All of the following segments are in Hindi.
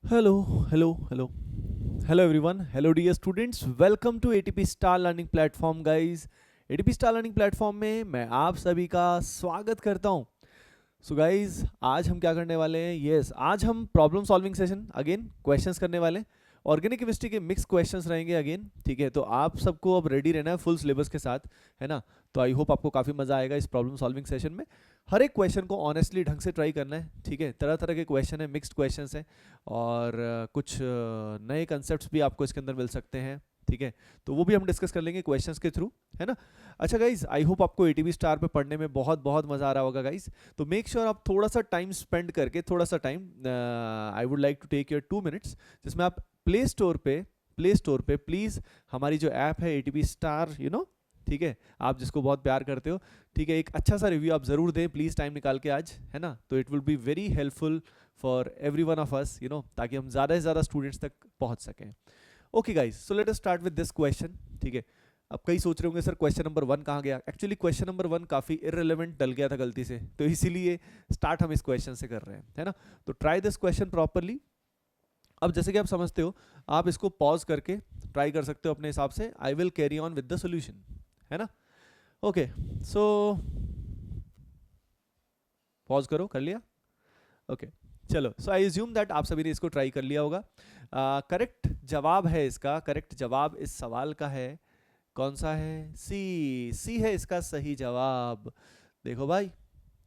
Hello hello hello hello everyone, hello dear students, welcome to ATP star learning platform guys. ATP star learning platform में मैं आप सभी का स्वागत करता हूं। सो गाइस, आज हम क्या करने वाले हैं? आज हम problem solving session again questions करने वाले हैं। ऑर्गेनिक केमिस्ट्री के मिक्स क्वेश्चंस रहेंगे अगेन, ठीक है? तो आप सबको अब रेडी रहना है फुल सिलेबस के साथ, है ना? तो आई होप आपको काफ़ी मज़ा आएगा इस प्रॉब्लम सॉल्विंग सेशन में। हर एक क्वेश्चन को ऑनेस्टली ढंग से ट्राई करना है, ठीक है? तरह तरह के क्वेश्चन है, मिक्स्ड क्वेश्चन हैं, और कुछ नए कंसेप्ट भी आपको इसके अंदर मिल सकते हैं, ठीक है? तो वो भी हम डिस्कस कर लेंगे क्वेश्चंस के थ्रू, है ना? अच्छा गाइज, आई होप आपको एटीवी स्टार पे पढ़ने में बहुत बहुत मज़ा आ रहा होगा गाइज। तो मेक श्योर आप थोड़ा सा टाइम स्पेंड करके, थोड़ा सा time, I would like to take your 2 minutes, जिसमें आप प्ले स्टोर पे प्लीज़ हमारी जो ऐप है एटीपी स्टार, ठीक है, आप जिसको बहुत प्यार करते हो, ठीक है, एक अच्छा सा रिव्यू आप ज़रूर दें प्लीज़, टाइम निकाल के आज, है ना? तो it will be very helpful for every one of us, ताकि हम ज़्यादा से ज़्यादा स्टूडेंट्स तक पहुँच सकें। Okay guys, so let us start with this question, ठीक है? अब कई सोच रहे होंगे सर क्वेश्चन नंबर 1 कहाँ गया? एक्चुअली क्वेश्चन नंबर 1 काफ़ी इररिलेवेंट डल गया था गलती से, तो इसीलिए स्टार्ट हम इस क्वेश्चन से कर रहे हैं, है ना? तो ट्राई दिस क्वेश्चन प्रॉपरली। अब जैसे कि आप समझते हो, आप इसको पॉज करके ट्राई कर सकते हो अपने हिसाब से। I will carry on with the solution, है ना? ओके, सो पॉज करो, कर लिया? ओके, चलो, सो आई एज्यूम दैट आप सभी ने इसको ट्राई कर लिया होगा। करेक्ट जवाब है इसका, करेक्ट जवाब इस सवाल का है, कौन सा है? सी। सी है इसका सही जवाब। देखो भाई,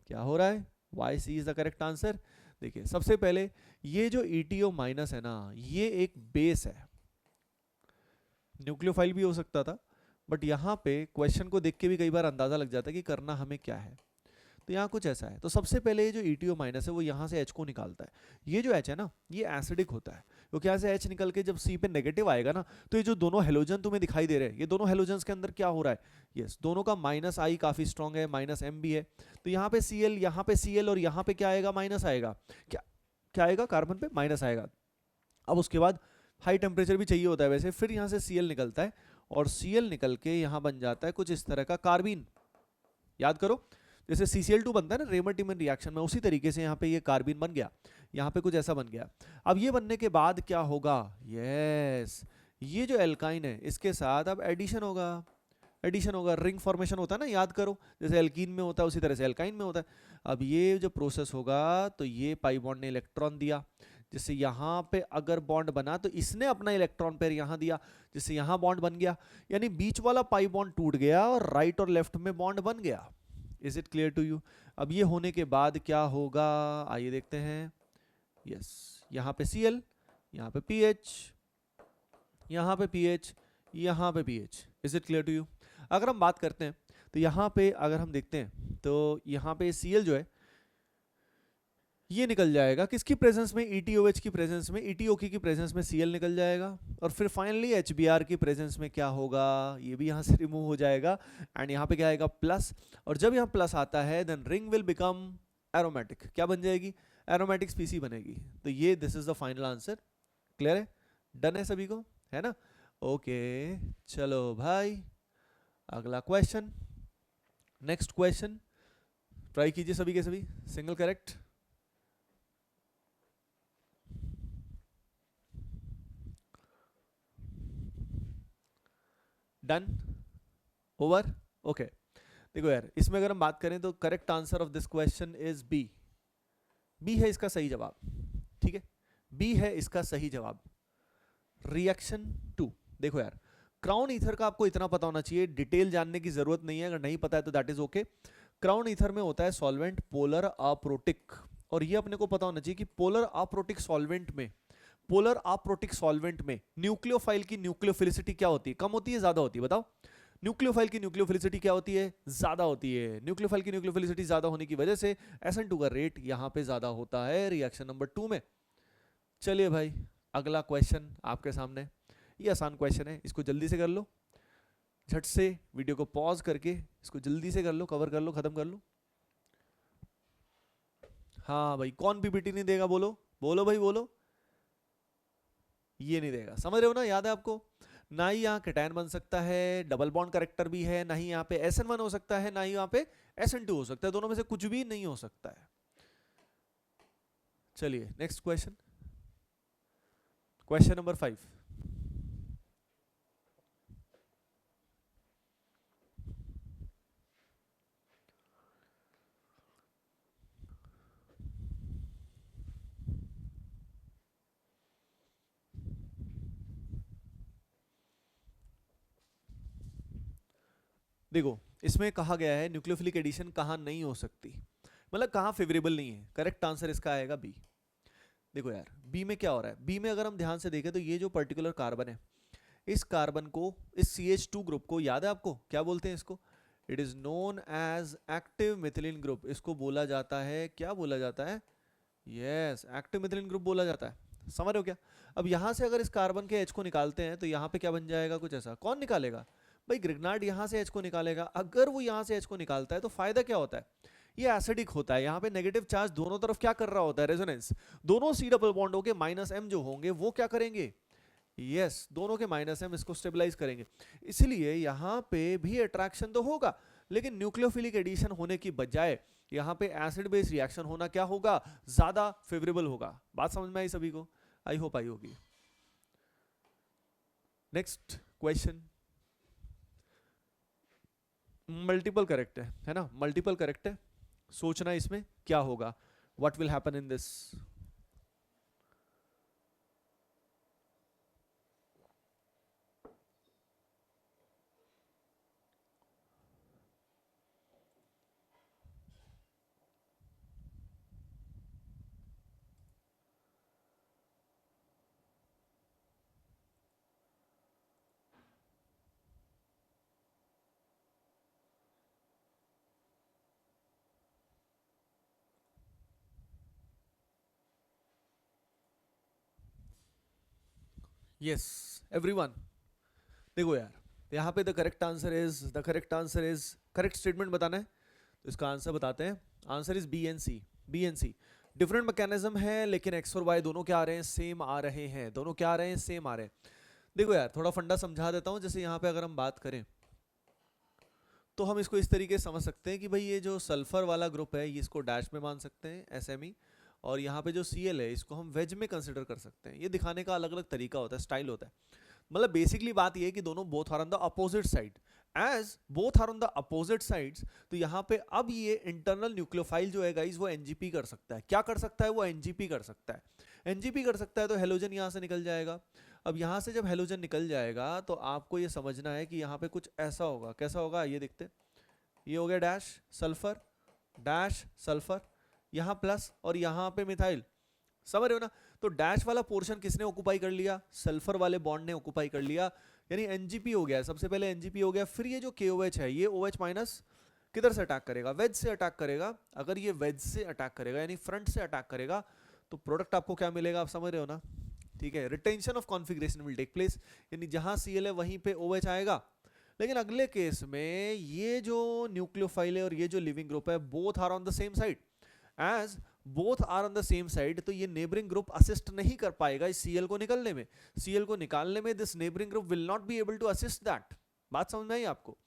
क्या हो रहा है? Why C is the correct answer. देखिए, सबसे पहले ये जो ईटीओ माइनस है ना, ये एक बेस है, न्यूक्लियोफाइल भी हो सकता था, बट यहाँ पे क्वेश्चन को देख के भी कई बार अंदाजा लग जाता है कि करना हमें क्या है। तो यहाँ कुछ ऐसा है, तो सबसे पहले ये जो ईटीओ माइनस है वो यहाँ से एच को निकालता है। ये जो एच है ना, ये एसिडिक होता है, क्योंकि यहाँ से एच निकल के जब सी पे नेगेटिव आएगा ना, तो ये जो दोनों हेलोजन तुम्हें दिखाई दे रहे हैं, ये दोनों हेलोजन्स के अंदर क्या हो रहा है? यस, दोनों का माइनस आई काफी स्ट्रॉन्ग है, माइनस एम भी है। तो यहाँ पे सी एल, यहाँ पे सी एल, और यहाँ पे क्या आएगा? माइनस आएगा। क्या क्या आएगा? कार्बन पे माइनस आएगा। अब उसके बाद हाई टेम्परेचर भी चाहिए होता है वैसे, फिर यहाँ से सी एल निकलता है, और सी एल निकल के यहाँ बन जाता है कुछ इस तरह का कार्बीन। याद करो, जैसे CCl2 बनता है ना रेमर टिमन रिएक्शन में, उसी तरीके से यहाँ पे ये कार्बिन बन गया, यहाँ पे कुछ ऐसा बन गया। अब ये बनने के बाद क्या होगा? यस, ये जो एल्काइन है इसके साथ अब एडिशन होगा। एडिशन होगा, रिंग फॉर्मेशन होता है ना, याद करो, जैसे एल्कीन में होता है उसी तरह से एल्काइन में होता है। अब ये जो प्रोसेस होगा, तो ये पाई बॉन्ड ने इलेक्ट्रॉन दिया, जिससे यहाँ पे अगर बॉन्ड बना तो इसने अपना इलेक्ट्रॉन पेयर यहाँ दिया, जिससे यहाँ बॉन्ड बन गया, यानी बीच वाला पाई बॉन्ड टूट गया और राइट और लेफ्ट में बॉन्ड बन गया। Is it clear to you? अब ये होने के बाद क्या होगा, आइए देखते हैं। यस, यहाँ पे Cl, यहाँ पे पीएच, यहाँ पे पीएच, यहाँ पे pH. Is it clear to you? अगर हम बात करते हैं, तो यहाँ पे अगर हम देखते हैं, तो यहाँ पे Cl जो है ये निकल जाएगा किसकी प्रेजेंस में? ETOH की प्रेजेंस में, ETOK की प्रेजेंस में Cl निकल जाएगा, और फिर फाइनली HBr की प्रेजेंस में क्या होगा? ये भी यहाँ से रिमूव हो जाएगा, एंड यहाँ पे क्या आएगा? प्लस। और जब यहाँ प्लस आता है, then ring will become aromatic. क्या बन जाएगी? एरोमेटिक स्पीसी बनेगी। तो ये this is the final answer. Clear है? डन है सभी को, है ना? ओके, चलो भाई, अगला क्वेश्चन, नेक्स्ट क्वेश्चन ट्राई कीजिए सभी के सभी, single correct. Done? Over? Okay, देखो यार, इसमें अगर हम बात करें तो correct answer of this question is B. B है इसका सही जवाब, ठीक है? बी है इसका सही जवाब। रिएक्शन 2। देखो यार, क्राउन ईथर का आपको इतना पता होना चाहिए, डिटेल जानने की जरूरत नहीं है, अगर नहीं पता है तो that is okay. Crown ether में होता है सॉल्वेंट पोलर अप्रोटिक, और ये अपने को पता होना चाहिए कि पोलर अप्रोटिक सॉल्वेंट में, पोलर अप्रोटिक सॉल्वेंट में न्यूक्लियोफाइल की न्यूक्लियोफिलिसिटी क्या होती है? कम होती है, ज्यादा होती है? बताओ। न्यूक्लियोफाइल की न्यूक्लियोफिलिसिटी क्या होती है? ज्यादा होती है। न्यूक्लियोफाइल की न्यूक्लियोफिलिसिटी ज्यादा होने की वजह से SN2 का रेट यहां पे ज्यादा होता है रिएक्शन नंबर 2 में। चलिए भाई, अगला क्वेश्चन आपके सामने, ये आसान क्वेश्चन है, इसको जल्दी से कर लो, झट से वीडियो को पॉज करके इसको जल्दी से कर लो, कवर कर लो, खत्म कर लो। हाँ भाई, कौन पीपीटी नहीं देगा? बोलो बोलो भाई, बोलो। ये नहीं देगा, समझ रहे हो ना? याद है आपको? ना ही यहाँ कैटायन बन सकता है, डबल बॉन्ड करेक्टर भी है, ना ही यहाँ पे SN1 हो सकता है, ना ही यहाँ पे SN2 हो सकता है, दोनों में से कुछ भी नहीं हो सकता है। चलिए नेक्स्ट क्वेश्चन। Question number 5। देखो इसमें कहा गया है न्यूक्लियोफिलिक एडिशन कहाँ नहीं हो सकती, मतलब कहाँ फेवरेबल नहीं है। करेक्ट आंसर इसका आएगा बी। देखो यार बी में क्या हो रहा है, बी में अगर हम ध्यान से देखें तो ये जो पर्टिकुलर कार्बन है, इस कार्बन को, इस CH2 ग्रुप को, याद है आपको क्या बोलते हैं इसको? It is known as active methylene group. इसको बोला जाता है, क्या बोला जाता है? यस, एक्टिव मिथिलीन ग्रुप बोला जाता है। समझ रहे हो क्या? अब यहां से अगर इस कार्बन के H को निकालते हैं तो यहाँ पे क्या बन जाएगा? कुछ ऐसा। कौन निकालेगा भाई? ग्रिग्नार्ड यहाँ से H को निकालेगा। अगर वो यहाँ से H को निकालता है तो फायदा क्या होता है? ये एसिडिक होता है। यहाँ पे नेगेटिव चार्ज दोनों तरफ क्या कर रहा होता है? रेजोनेंस। दोनों C डबल बॉन्ड होके -M जो होंगे वो क्या करेंगे? यस, दोनों के -M इसको स्टेबलाइज करेंगे। इसलिए यहाँ पे भी अट्रैक्शन तो होगा, लेकिन न्यूक्लियोफिलिक एडिशन होने की बजाय यहाँ पे एसिड बेस रिएक्शन होना क्या होगा? ज्यादा फेवरेबल होगा। बात समझ में आई सभी को? आई होप आई होगी। नेक्स्ट क्वेश्चन, मल्टीपल करेक्ट है ना? मल्टीपल करेक्ट है। सोचना इसमें क्या होगा, what will happen in this. Yes everyone, देखो यार यहाँ पे the correct answer is correct statement बताना है तो इसका आंसर बताते हैं। Answer is B and C. B and C different mechanism है, लेकिन एक्स और वाई दोनों क्या आ रहे हैं? सेम आ रहे हैं। दोनों क्या आ रहे हैं? सेम आ रहे हैं। देखो यार थोड़ा फंडा समझा देता हूँ। जैसे यहाँ पे अगर हम बात करें तो हम इसको इस तरीके से समझ सकते हैं कि भाई ये जो सल्फर वाला ग्रुप है, ये इसको डैश में मान सकते हैं SME, और यहाँ पे जो Cl है इसको हम वेज में कंसिडर कर सकते हैं। ये दिखाने का अलग अलग तरीका होता है, स्टाइल होता है। मतलब बेसिकली बात ये है कि दोनों both are on the opposite side. As both are on the opposite sides, तो यहाँ पे अब ये इंटरनल न्यूक्लियोफाइल जो है गाइस वो NGP कर सकता है। क्या कर सकता है? वो NGP कर सकता है। NGP कर सकता है तो हेलोजन यहाँ से निकल जाएगा। अब यहाँ से जब हेलोजन निकल जाएगा तो आपको ये समझना है कि यहाँ पे कुछ ऐसा होगा। कैसा होगा ये देखते। ये हो गया डैश सल्फर, यहाँ प्लस और यहाँ पे मिथाइल। समझ रहे हो ना? तो डैश वाला पोर्शन किसने ऑक्युपाई कर लिया? सल्फर वाले बॉन्ड ने ऑक्युपाई कर लिया, यानी NGP हो गया। सबसे पहले NGP हो गया। फिर ये जो KOH है, ये OH माइनस किधर से अटैक करेगा? वेज से अटैक करेगा। अगर ये वेज से अटैक करेगा यानी फ्रंट से अटैक करेगा तो प्रोडक्ट आपको क्या मिलेगा? आप समझ रहे हो ना? ठीक है, retention of configuration will take place, यानी जहां Cl है वहीं पे OH आएगा। लेकिन अगले केस में ये जो न्यूक्लियोफाइल है और ये जो लिविंग ग्रुप है, both are on the same side. As both are on the same side, तो ये नेबरिंग ग्रुप असिस्ट नहीं कर पाएगा इस Cl को निकलने में। Cl को निकालने में this neighbouring group will not be able to assist that. बात समझ में आई आपको?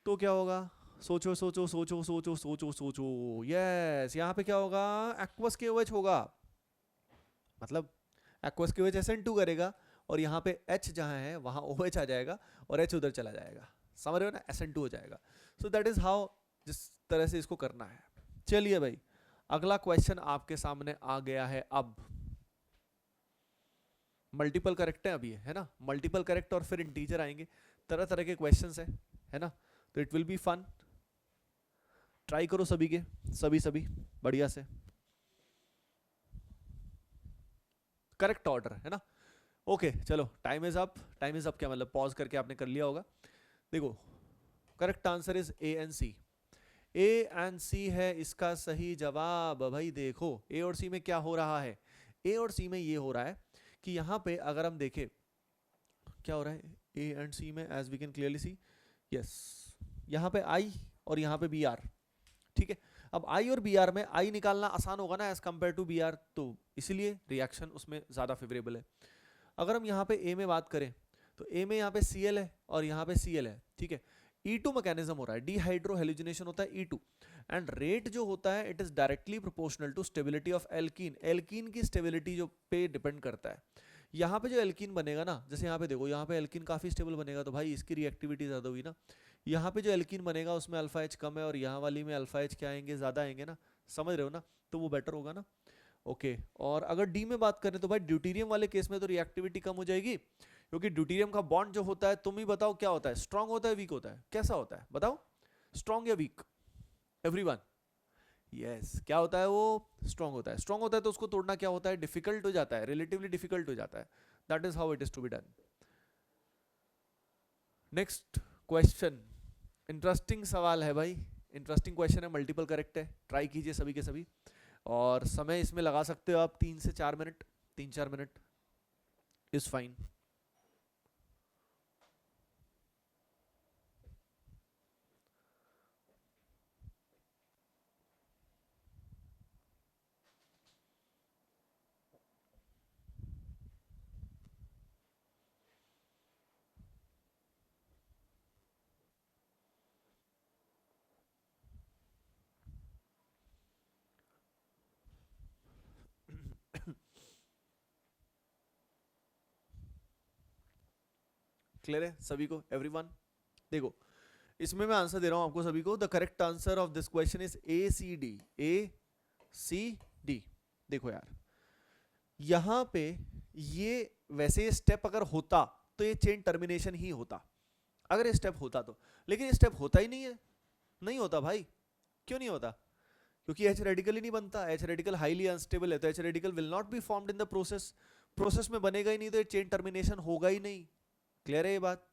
तो क्या होगा? सोचो सोचो सोचो सोचो सोचो सोचो। यस, यहाँ पे क्या होगा? एक्वस KOH होगा। मतलब एक्वस KOH SN2 करेगा और यहाँ पे H जहाँ है वहाँ OH आ जाएगा और H उधर चला जाएगा। समझ रहे हो ना? SN2 हो जाएगा। सो दैट इज हाउ, जिस तरह से इसको करना है। चलिए भाई, अगला क्वेश्चन आपके सामने आ गया है। अब मल्टीपल करेक्ट है अभी, है ना? मल्टीपल करेक्ट और फिर इंटीजर आएंगे। तरह तरह के क्वेश्चंस है ना? तो it will be fun. Try करो सभी के सभी बढ़िया से। करेक्ट ऑर्डर है ना? ओके चलो, time is up. Time is up क्या मतलब? पॉज करके आपने कर लिया होगा। देखो correct answer is A and C। A and C है इसका सही जवाब। भाई देखो A और C में क्या हो रहा है? A और C में ये हो रहा है कि यहाँ पे अगर हम देखें क्या हो रहा है A एंड C में, as we can clearly see, yes, यहाँ पे I और यहाँ पे BR। ठीक है, अब I और BR में I निकालना आसान होगा ना एज कंपेयर टू BR, तो इसीलिए रिएक्शन उसमें ज्यादा फेवरेबल है। अगर हम यहाँ पे A में बात करें तो A में यहाँ पे Cl है और यहाँ पे Cl है। ठीक है, E2 मैकेनिज्म हो रहा है, डिहाइड्रो हेलोजिनेशन होता है E2, एंड रेट जो होता है it is directly proportional to stability of alkene. Alkene की स्टेबिलिटी जो पे डिपेंड करता है, यहाँ पे जो एल्कीन बनेगा ना, जैसे यहाँ पे देखो, यहाँ पे एल्कीन काफी स्टेबल बनेगा तो भाई इसकी रिएक्टिविटी ज्यादा हुई ना। यहाँ पे जो एल्कीन बनेगा उसमें अल्फा एच कम है और यहाँ वाली में अल्फा एच क्या आएंगे, ज्यादा आएंगे ना, समझ रहे हो ना, तो वो बेटर होगा ना। ओके और अगर डी में बात करें तो भाई ड्यूटेरियम वाले केस में तो रिएक्टिविटी कम हो जाएगी, क्योंकि ड्यूटेरियम का बॉन्ड जो होता है, तुम ही बताओ क्या होता है, स्ट्रांग होता है वीक होता है, कैसा होता है बताओ, स्ट्रांग या वीक, एवरीवन। यस क्या होता है वो, स्ट्रांग होता है। स्ट्रांग होता है तो उसको तोड़ना क्या होता है, डिफिकल्ट हो जाता है, रिलेटिवली डिफिकल्ट हो जाता है। That is how it is to be done. Next question, interesting सवाल है भाई, इंटरेस्टिंग क्वेश्चन है, मल्टीपल करेक्ट है, ट्राई कीजिए सभी के सभी। और समय इसमें लगा सकते हो आप 3 से 4 minute, 3-4 minute is fine. Clear है सभी को, एवरीवन। देखो इसमें मैं आंसर दे रहा हूं आपको सभी को। The correct answer of this question is A C D, A C D. देखो यार यहां पे ये वैसे स्टेप अगर होता तो ये चेन टर्मिनेशन ही होता, अगर ये स्टेप होता तो, लेकिन ये स्टेप होता ही नहीं है, नहीं होता भाई। क्यों नहीं होता, क्योंकि एच रेडिकल ही नहीं बनता, एच रेडिकल हाईली अनस्टेबल है, तो H radical will not be formed in the process, process में बनेगा ही नहीं तो ये चेन टर्मिनेशन होगा ही नहीं। क्लियर है ये बात।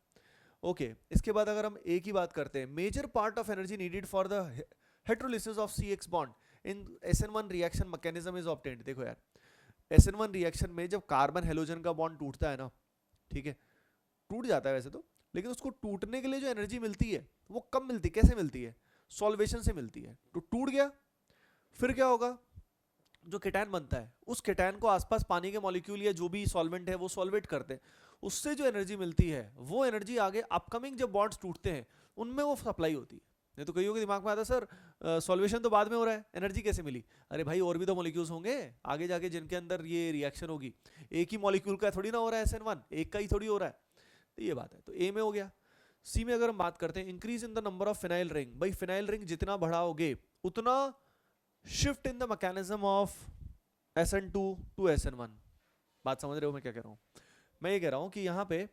ओके इसके बाद अगर हम ए की बात करते हैं, major part of energy needed for the heterolysis of CX bond in SN1 reaction mechanism is obtained. देखो यार SN1 रिएक्शन में जब कार्बन हेलोजन का बॉन्ड टूटता है ना, ठीक है, टूट जाता है वैसे तो, लेकिन उसको टूटने के लिए जो एनर्जी मिलती है वो कम मिलती है, कैसे मिलती है, सॉल्वेशन से मिलती है। तो टूट गया, फिर क्या होगा, जो केटायन बनता है उस केटायन को आसपास पानी के मॉलिक्यूल या जो भी सॉल्वेंट है वो सॉल्वेट करते हैं, उससे जो एनर्जी मिलती है वो एनर्जी आगे अपकमिंग जब बॉन्ड्स टूटते हैं उनमें वो सप्लाई होती है। नहीं तो कईयों के दिमाग में आता है सर सॉल्वेशन तो बाद में हो रहा है, एनर्जी कैसे मिली, अरे भाई और भी तो मॉलिक्यूल्स होंगे आगे जाके जिनके अंदर ये रिएक्शन होगी, एक ही मॉलिक्यूल का थोड़ी ना हो रहा है SN1, एक का ही थोड़ी हो रहा है। तो ये बात है, तो ए में हो गया। सी में अगर हम बात करते हैं, increase in the number of phenyl ring, भाई फिनाइल रिंग जितना बढ़ाओगे उतना shift in the mechanism of SN2 to SN1। बात समझ रहे हो मैं क्या कह रहा हूँ, मैं ये कह रहा हूँ कि यहाँ पे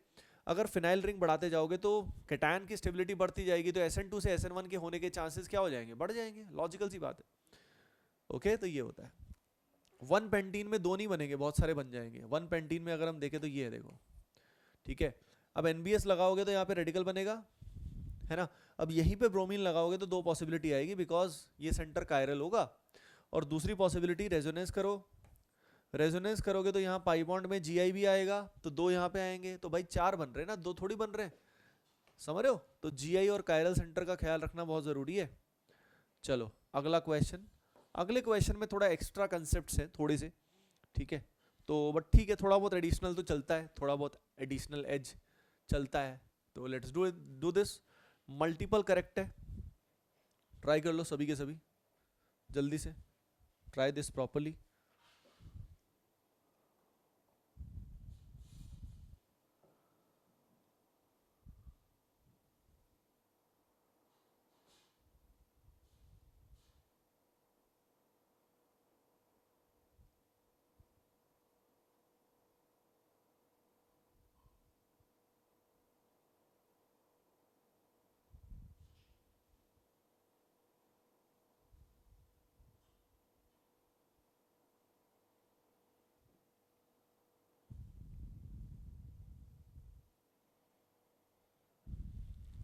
अगर फिनाइल रिंग बढ़ाते जाओगे तो कैटायन की स्टेबिलिटी बढ़ती जाएगी, तो SN2 से SN1 के होने के चांसेस क्या हो जाएंगे, बढ़ जाएंगे, लॉजिकल सी बात है। ओके तो ये होता है। 1 पेंटीन में 2 नहीं बनेंगे, बहुत सारे बन जाएंगे। 1 पेंटीन में अगर हम देखें तो ये है देखो, ठीक है। अब NBS लगाओगे तो यहाँ पे रेडिकल बनेगा, है ना। अब यहीं पे ब्रोमीन लगाओगे तो 2 पॉसिबिलिटी आएगी, बिकॉज ये सेंटर कायरल होगा, और दूसरी पॉसिबिलिटी रेजोनेंस करो, रेजोनेंस करोगे तो यहाँ पाई बॉन्ड में Gi भी आएगा, तो 2 यहाँ पे आएंगे, तो भाई 4 बन रहे हैं ना, 2 थोड़ी बन रहे हैं, समझ रहे हो। तो Gi और कायरल सेंटर का ख्याल रखना बहुत जरूरी है। चलो अगला क्वेश्चन, अगले क्वेश्चन में थोड़ा एक्स्ट्रा कंसेप्ट है थोड़े से, ठीक है, तो बट ठीक है, थोड़ा बहुत एडिशनल तो चलता है, थोड़ा बहुत एडिशनल एज चलता है, तो let's do this. Multiple correct है, ट्राई कर लो सभी के सभी जल्दी से, ट्राई दिस प्रॉपरली।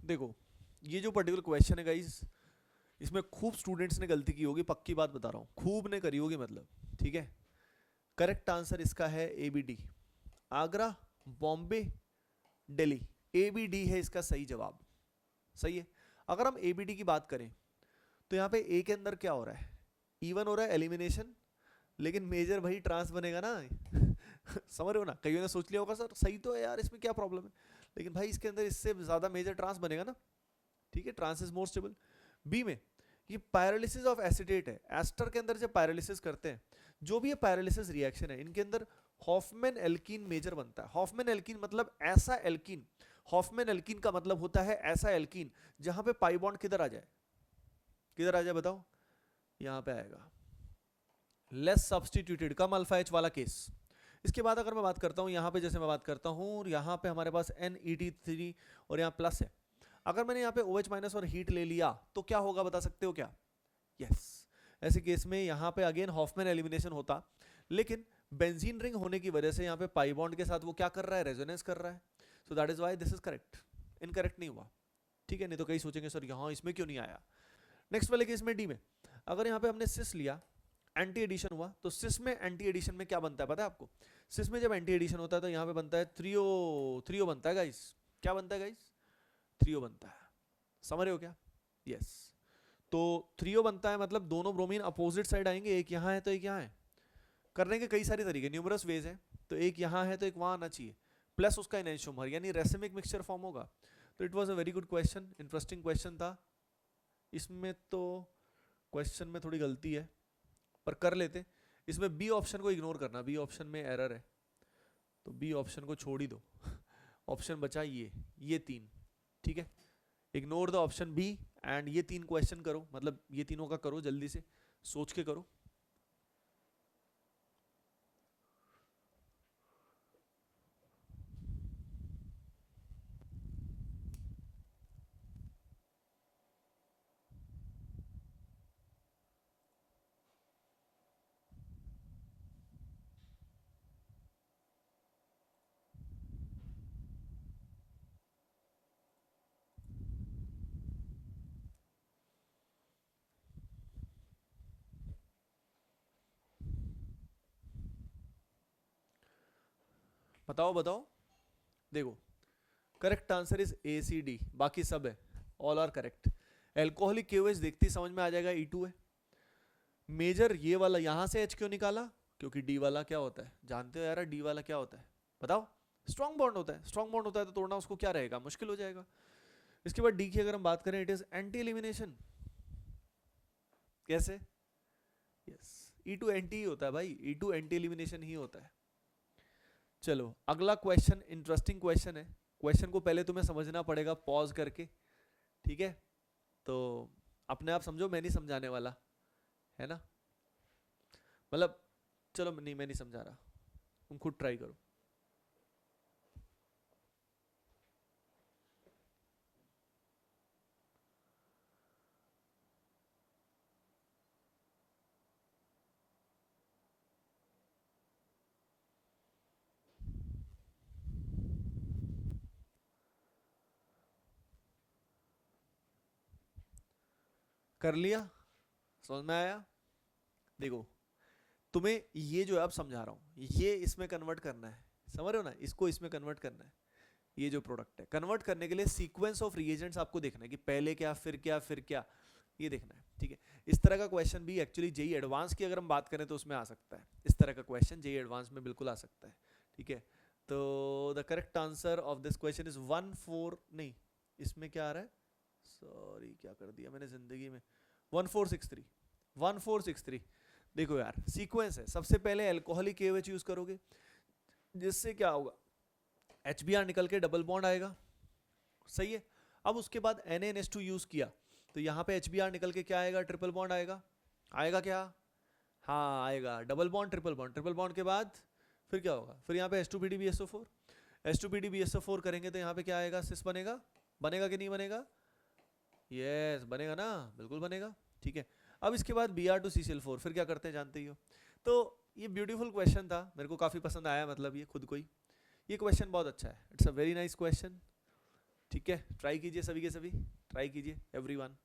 देखो ये जो पर्टिकुलर क्वेश्चन है गाइस, इसमें खूब स्टूडेंट्स ने गलती की होगी, पक्की बात बता रहा हूँ, खूब ने करी होगी मतलब, ठीक है। करेक्ट आंसर इसका है ABD, आगरा, बॉम्बे, दिल्ली, ABD है इसका सही जवाब, सही है। अगर हम ABD की बात करें तो यहाँ पे A के अंदर क्या हो रहा है, इवन हो रहा है एलिमिनेशन, लेकिन मेजर भाई ट्रांस बनेगा ना समझ रहे हो ना। कईयों ने सोच लिया होगा सर सही तो है यार, इसमें क्या प्रॉब्लम है, लेकिन भाई इसके अंदर इससे ज्यादा मेजर ट्रांस बनेगा ना, ठीक है, trans is more stable. B में ये पायरोलिसिस ऑफ एसिटेट है, एस्टर के अंदर जब पायरोलिसिस करते हैं, जो भी ये पायरोलिसिस रिएक्शन है इनके अंदर हॉफमैन एल्कीन मेजर बनता है। हॉफमैन एल्कीन मतलब ऐसा एल्कीन, हॉफमैन एल्कीन का मतलब होता है ऐसा एल्कीन जहां पे पाई बॉन्ड किधर आ जाए, किधर आ जाए बताओ, यहां पे आएगा, लेस सब्सटीट्यूटेड, कम अल्फा एच वाला केस। इसके बाद अगर मैं बात करता हूं यहां पे, जैसे मैं बात करता हूं और यहां पे हमारे पास NET3 और यहां प्लस है, अगर मैंने यहां पे OH माइनस और हीट ले लिया तो क्या होगा बता सकते हो क्या? यस, ऐसे केस में यहां पे अगेन हॉफमैन एलिमिनेशन होता, लेकिन बेंजीन रिंग होने की वजह से यहां पे पाई बॉन्ड के साथ वो क्या कर रहा है, रेजोनेंस कर रहा है, so that is why this is correct, incorrect नहीं हुआ। ठीक है, नहीं तो कई सोचेंगे सर यहां इसमें क्यों नहीं आया। नेक्स्ट वाले केस में डी में, अगर यहाँ पे हमने सिस लिया, एंटी एडिशन हुआ, तो सिस में एंटी एडिशन में क्या बनता है पता है आपको? सिस में जब एंटी एडिशन होता है तो यहाँ पे बनता है थ्रियो, थ्रियो बनता है गाइस। क्या बनता है गाइस? थ्रियो बनता है, समझ रहे हो क्या? यस, तो थ्रियो बनता है मतलब दोनों ब्रोमीन अपोजिट साइड आएंगे, एक यहाँ है तो एक यहाँ है। करने के कई सारे तरीके, न्यूमरस वेज है, तो एक यहाँ है तो एक वहाँ आना चाहिए, प्लस उसका एनेंशियोमर यानी रेसिमिक मिक्सचर फॉर्म होगा। तो it was a very good question, interesting question था। इसमें तो क्वेश्चन में थोड़ी गलती है पर कर लेते, इसमें बी ऑप्शन को इग्नोर करना, बी ऑप्शन में एरर है तो बी ऑप्शन को छोड़ ही दो ऑप्शन बचा ये तीन, ठीक है, ignore the option B and ये तीन क्वेश्चन करो, मतलब ये तीनों का करो, जल्दी से सोच के करो। बताओ बताओ, देखो करेक्ट आंसर इज ACD, बाकी सब है, all are correct. Alcoholic KOH देखते ही समझ में आ जाएगा E2 है। मेजर ये वाला यहां से H क्यों निकाला? क्योंकि D वाला क्या होता है, जानते हो यार D वाला क्या होता है बताओ? स्ट्रॉन्ग बॉन्ड होता है, स्ट्रॉन्ग बॉन्ड होता है तो तोड़ना उसको क्या रहेगा, मुश्किल हो जाएगा। इसके बाद D की अगर हम बात करें, इट इज एंटी एलिमिनेशन। कैसे? यस, E2 एंटी ही होता है भाई, E2 एंटी एलिमिनेशन ही होता है। चलो अगला क्वेश्चन इंटरेस्टिंग क्वेश्चन है, क्वेश्चन को पहले तुम्हें समझना पड़ेगा पॉज करके, ठीक है, तो अपने आप समझो, मैं नहीं समझाने वाला, है ना, मतलब चलो नहीं मैं नहीं समझा रहा, तुम खुद ट्राई करो। कर लिया? समझ में आया? देखो तुम्हें ये जो अब समझा रहा हूं ये इसमें कन्वर्ट करना है, समझ रहे हो ना, इसको इसमें कन्वर्ट करना है। ये जो प्रोडक्ट है कन्वर्ट करने के लिए सीक्वेंस ऑफ रिएजेंट्स आपको देखना है कि पहले क्या फिर क्या फिर क्या, ये देखना है, ठीक है। इस तरह का क्वेश्चन भी एक्चुअली जेई एडवांस की अगर हम बात करें तो उसमें आ सकता है, इस तरह का क्वेश्चन जेई एडवांस में बिल्कुल आ सकता है, ठीक है। तो the correct answer of this question is 1 4, नहीं इसमें क्या आ रहा है, सॉरी क्या कर दिया मैंने जिंदगी में, 1463, 1463। देखो यार सीक्वेंस है, सबसे पहले अल्कोहलिक KOH यूज करोगे जिससे क्या होगा, HBr निकल के डबल बॉन्ड आएगा, सही है। अब उसके बाद NaNH2 यूज किया तो यहाँ पे HBr निकल के क्या आएगा, ट्रिपल बॉन्ड आएगा, आएगा क्या? हाँ आएगा, double bond triple bond, triple bond के बाद फिर क्या होगा, फिर यहाँ पे H2PDBSO4, H2PDBSO4 करेंगे तो यहाँ पे क्या आएगा, सिस बनेगा, बनेगा कि नहीं बनेगा? यस बनेगा ना, बिल्कुल बनेगा, ठीक है। अब इसके बाद Br2CCl4, फिर क्या करते हैं जानते ही हो। तो ये ब्यूटीफुल क्वेश्चन था, मेरे को काफ़ी पसंद आया, मतलब ये खुद को ही, ये क्वेश्चन बहुत अच्छा है, it's a very nice question, ठीक है। ट्राई कीजिए सभी के सभी, ट्राई कीजिए एवरीवन।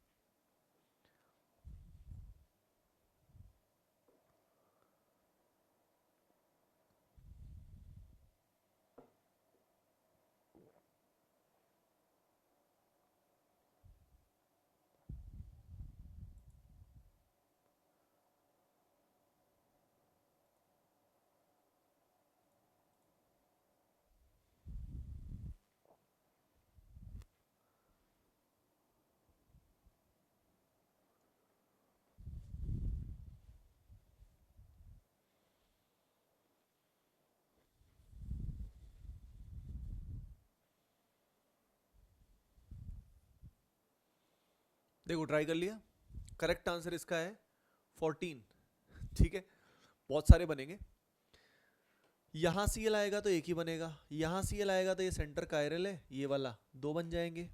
देखो ट्राई कर लिया, करेक्ट आंसर इसका है 14। ठीक है, बहुत सारे बनेंगे। यहां Cl आएगा तो एक ही बनेगा, यहां Cl आएगा तो ये सेंटर कायरल है, ये वाला 2 बन जाएंगे।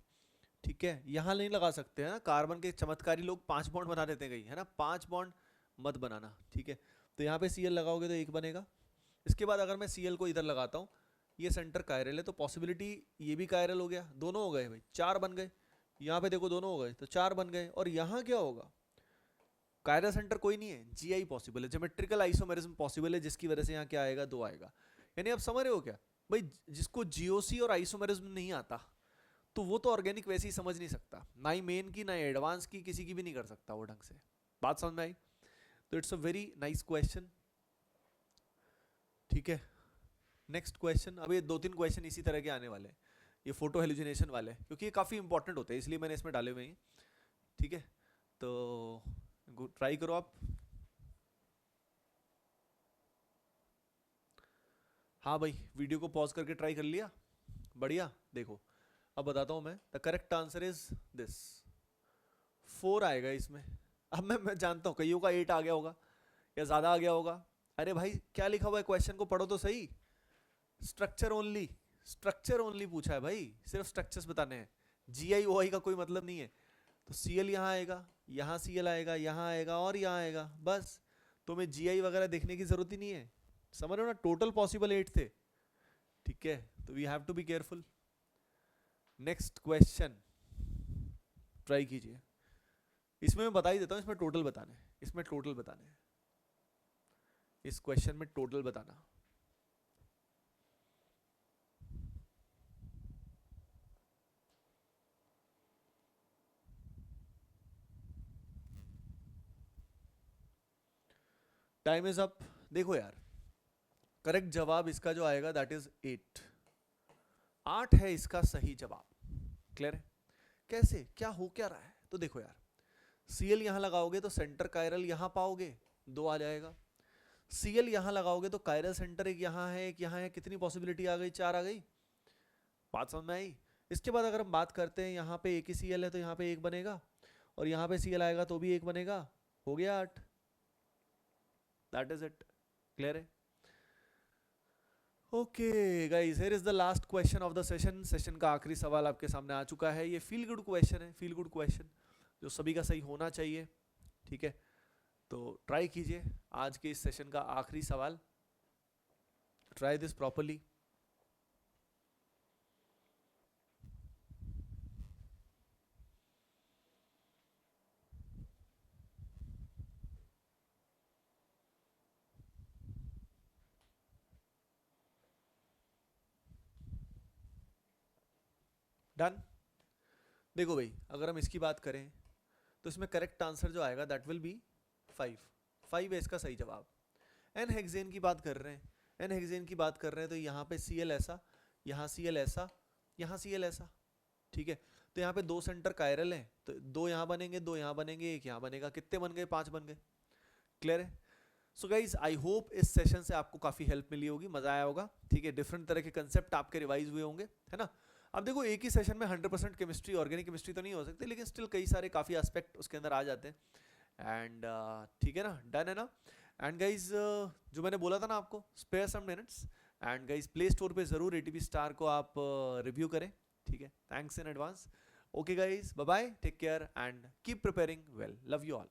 ठीक है, यहां नहीं लगा सकते हैं ना, कार्बन के चमत्कारी लोग 5 बॉन्ड बना देते हैं कहीं, है ना, 5 बॉन्ड मत बनाना। ठीक है, तो यहाँ पे Cl लगाओगे तो एक बनेगा। इसके बाद अगर मैं Cl को इधर लगाता हूँ, ये सेंटर कायरल है तो पॉसिबिलिटी ये भी कायरल हो गया, दोनों हो गए भाई, 4 बन गए। यहाँ पे देखो दोनों हो गए तो 4 बन गए। और यहाँ क्या होगा, कायरल सेंटर कोई नहीं है, Gi पॉसिबल है, ज्योमेट्रिकल आइसोमेरिज्म पॉसिबल है, जिसकी वजह से यहाँ क्या आएगा, 2 आएगा। यानी आप समझ रहे हो क्या भाई, जिसको जीओसी और आइसोमेरिज्म नहीं आता तो वो तो ऑर्गेनिक वैसे ही समझ नहीं सकता, ना ही मेन की ना ही एडवांस की, किसी की भी नहीं कर सकता वो ढंग से। बात समझ में आई? तो it's a very nice question. ठीक है, नेक्स्ट क्वेश्चन। अब ये 2-3 क्वेश्चन इसी तरह के आने वाले हैं, ये फोटो हेलुसिनेशन वाले, क्योंकि ये काफ़ी इंपॉर्टेंट होते हैं इसलिए मैंने इसमें डाले हुए हैं। ठीक है, तो ट्राई करो आप। हाँ भाई, वीडियो को पॉज करके ट्राई कर लिया, बढ़िया। देखो अब बताता हूँ मैं, the correct answer is this, 4 आएगा इसमें। अब मैं जानता हूँ कईयों का 8 आ गया होगा या ज़्यादा आ गया होगा। अरे भाई क्या लिखा हुआ है क्वेश्चन को पढ़ो तो सही, स्ट्रक्चर ओनली, स्ट्रक्चर ओनली पूछा है भाई, सिर्फ स्ट्रक्चर्स बताने हैं, GI OI का कोई मतलब नहीं है। तो Cl यहाँ आएगा, यहाँ Cl आएगा, यहाँ आएगा और यहाँ आएगा, बस तुम्हें GI वगैरह देखने की जरूरत ही नहीं है। समझ रहे हो ना, टोटल पॉसिबल 8 थे। ठीक है, तो we have to be careful. Next question try कीजिए, इसमें मैं बता ही देता हूँ, इसमें टोटल बताने, इसमें टोटल बताने, इस क्वेश्चन में टोटल बताना। Time is up. देखो यार, करेक्ट जवाब इसका जो आएगा दैट इज 8 है इसका सही जवाब। क्लियर है? कैसे, क्या हो क्या रहा है? तो देखो यार, Cl यहां लगाओगे तो सेंटर कायरल यहां पाओगे, 2 आ जाएगा। Cl यहां लगाओगे तो कायरल सेंटर एक यहां है, एक यहां है, कितनी पॉसिबिलिटी आ गई, 4 आ गई। बात समझ में आई? इसके बाद अगर हम बात करते हैं, यहाँ पे एक ही Cl है तो यहाँ पे 1 बनेगा, और यहाँ पे Cl आएगा तो भी 1 बनेगा, हो गया 8। That is it. क्लियर है? Okay guys, here is the last question of the session. Session का आखिरी सवाल आपके सामने आ चुका है। ये फील गुड क्वेश्चन है, फील गुड क्वेश्चन जो सभी का सही होना चाहिए। ठीक है, तो ट्राई कीजिए आज के इस सेशन का आखिरी सवाल, ट्राई दिस प्रॉपर्ली। डन। देखो भाई, अगर हम इसकी बात करें तो इसमें करेक्ट आंसर जो आएगा दैट विल बी 5 है इसका सही जवाब। एन हेक्सेन की बात कर रहे हैं, एन हेक्सेन की बात कर रहे हैं तो यहाँ पे Cl ऐसा, यहाँ Cl ऐसा, यहाँ Cl ऐसा। ठीक है, तो यहाँ पे 2 सेंटर कायरल हैं तो 2 यहाँ बनेंगे, 2 यहाँ बनेंगे, 1 यहाँ बनेगा, कितने बन गए, 5 बन गए। क्लियर है? सो गाइज आई होप इस सेशन से आपको काफी हेल्प मिली होगी, मजा आया होगा। ठीक है, डिफरेंट तरह के कंसेप्ट आपके रिवाइज हुए होंगे, है ना। अब देखो एक ही सेशन में 100% केमिस्ट्री, ऑर्गेनिक केमिस्ट्री तो नहीं हो सकती, लेकिन स्टिल कई सारे काफी एस्पेक्ट उसके अंदर आ जाते हैं। एंड ठीक है ना, डन है ना। एंड गाइज जो मैंने बोला था ना आपको, spare some minutes, and guys play store पे जरूर ATP स्टार को आप रिव्यू करें। ठीक है, thanks in advance. Okay guys, bye bye, take care and keep preparing well, love you all.